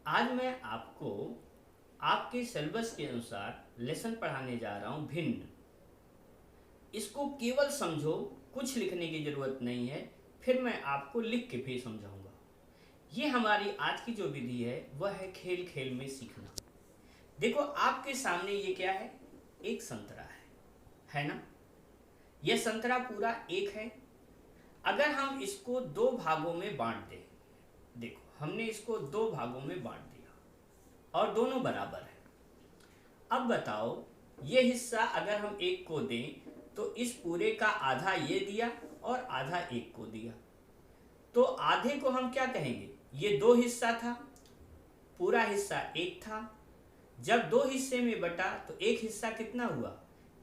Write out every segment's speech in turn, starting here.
आज मैं आपको आपके सिलेबस के अनुसार लेसन पढ़ाने जा रहा हूँ भिन्न। इसको केवल समझो, कुछ लिखने की ज़रूरत नहीं है, फिर मैं आपको लिख के भी समझाऊंगा। ये हमारी आज की जो विधि है वह है खेल खेल में सीखना। देखो आपके सामने ये क्या है, एक संतरा है ना। यह संतरा पूरा एक है। अगर हम इसको दो भागों में बांट दें, देखो हमने इसको दो भागों में बांट दिया और दोनों बराबर है। अब बताओ ये हिस्सा अगर हम एक को दें तो इस पूरे का आधा ये दिया और आधा एक को दिया, तो आधे को हम क्या कहेंगे, ये दो हिस्सा था, पूरा हिस्सा एक था। जब दो हिस्से में बटा तो एक हिस्सा कितना हुआ,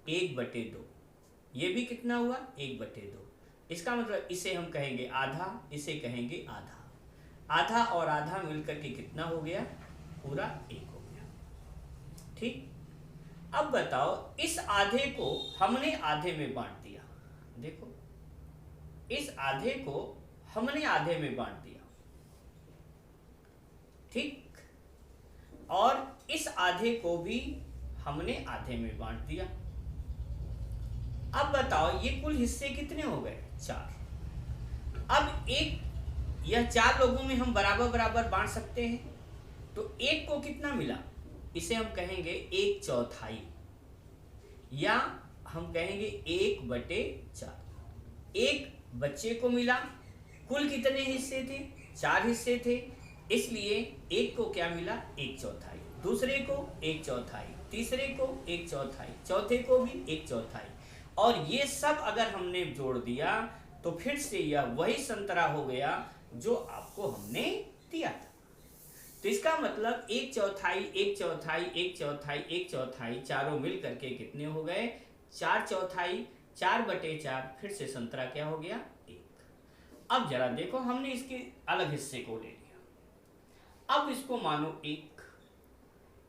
1/2। ये भी कितना हुआ, 1/2। इसका मतलब इसे हम कहेंगे आधा, इसे कहेंगे आधा। आधा और आधा मिलकर के कितना हो गया, पूरा एक हो गया। ठीक। अब बताओ इस आधे को हमने आधे में बांट दिया। देखो इस आधे को हमने आधे में बांट दिया, ठीक। और इस आधे को भी हमने आधे में बांट दिया। अब बताओ ये कुल हिस्से कितने हो गए, 4। अब यह 4 लोगों में हम बराबर बराबर बांट सकते हैं, तो एक को कितना मिला, इसे हम कहेंगे 1/4 या हम कहेंगे 1/4। एक बच्चे को मिला, कुल कितने हिस्से थे, 4 हिस्से थे, इसलिए एक को क्या मिला, 1/4। दूसरे को 1/4, तीसरे को 1/4, चौथे को भी 1/4। और ये सब अगर हमने जोड़ दिया तो फिर से यह वही संतरा हो गया जो आपको हमने दिया था। तो इसका मतलब 1/4, 1/4, 1/4, 1/4 चारों मिल करके कितने हो गए, 4/4, 4/4। फिर से संतरा क्या हो गया, 1। अब जरा देखो हमने इसके अलग हिस्से को ले लिया। अब इसको मानो 1,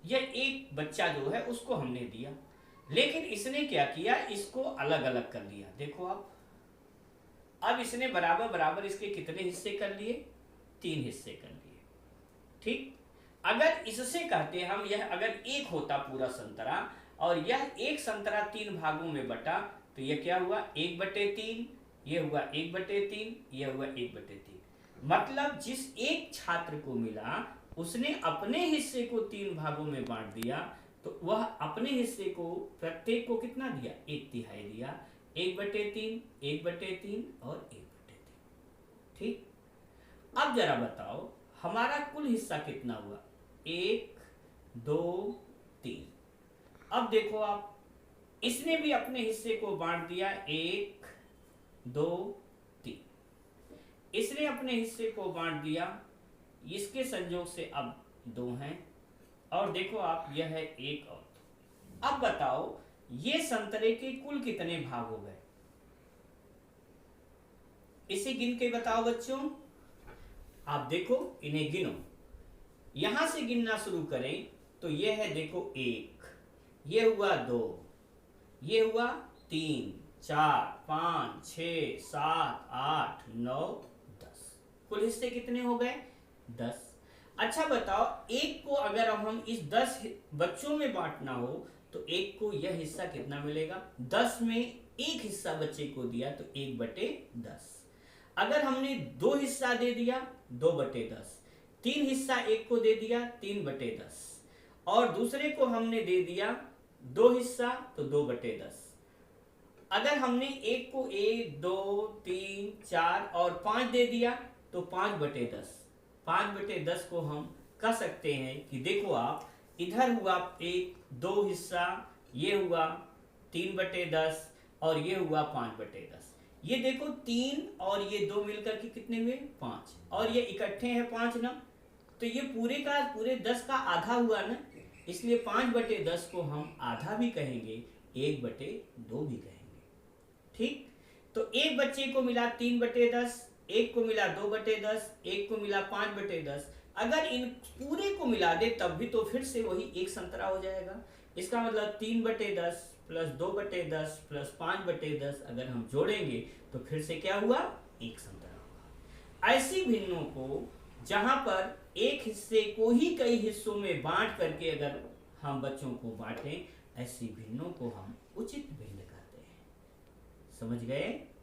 यह एक बच्चा जो है उसको हमने दिया, लेकिन इसने क्या किया, इसको अलग अलग कर लिया। देखो अब इसने बराबर बराबर इसके कितने हिस्से कर लिए, 3 हिस्से कर लिए, ठीक। अगर इससे कहते हम, यह अगर एक होता पूरा संतरा और यह एक संतरा 3 भागों में बटा, तो यह क्या हुआ, 1/3, यह हुआ 1/3, यह हुआ 1/3। मतलब जिस एक छात्र को मिला उसने अपने हिस्से को 3 भागों में बांट दिया, तो वह अपने हिस्से को प्रत्येक को कितना दिया, 1/3 दिया। 1/3, 1/3 और 1/3, ठीक। अब जरा बताओ हमारा कुल हिस्सा कितना हुआ, 1, 2, 3। अब देखो आप, इसने भी अपने हिस्से को बांट दिया, 1, 2, 3। इसने अपने हिस्से को बांट दिया, इसके संयोग से अब 2 हैं। और देखो आप, यह है 1 और 2। अब बताओ ये संतरे के कुल कितने भाग हो गए, इसे गिन के बताओ बच्चों। आप देखो इन्हें गिनो, यहां से गिनना शुरू करें तो यह है, देखो 1, ये हुआ 2, ये हुआ 3, 4, 5, 6, 7, 8, 9, 10। कुल हिस्से कितने हो गए, 10। अच्छा बताओ एक को अगर हम इस 10 बच्चों में बांटना हो तो एक को यह हिस्सा कितना मिलेगा, 10 में एक हिस्सा बच्चे को दिया तो 1/10। अगर हमने 2 हिस्सा दे दिया, 2/10। 3 हिस्सा एक को दे दिया, 3/10। और दूसरे को हमने दे दिया 2 हिस्सा तो 2/10। अगर हमने एक को 1, 2, 3, 4 और 5 दे दिया तो 5/10। 5/10 को हम कह सकते हैं कि देखो आप, इधर हुआ 1, 2 हिस्सा, ये हुआ 3/10 और ये हुआ 5/10। ये देखो 3 और ये 2 मिलकर के कितने हुए, 5, और ये इकट्ठे हैं 5 ना, तो ये पूरे 10 का आधा हुआ ना, इसलिए 5/10 को हम आधा भी कहेंगे, 1/2 भी कहेंगे, ठीक। तो एक बच्चे को मिला 3/10, एक को मिला 2/10, एक को मिला 5/10। अगर इन पूरे को मिला दे तब भी तो फिर से वही एक संतरा हो जाएगा। इसका मतलब 3/10 प्लस 2/10 प्लस 5/10 अगर हम जोड़ेंगे तो फिर से क्या हुआ, एक संतरा हुआ। ऐसी भिन्नों को जहां पर एक हिस्से को ही कई हिस्सों में बांट करके अगर हम बच्चों को बांटें, ऐसी भिन्नों को हम उचित भिन्न कहते हैं। समझ गए?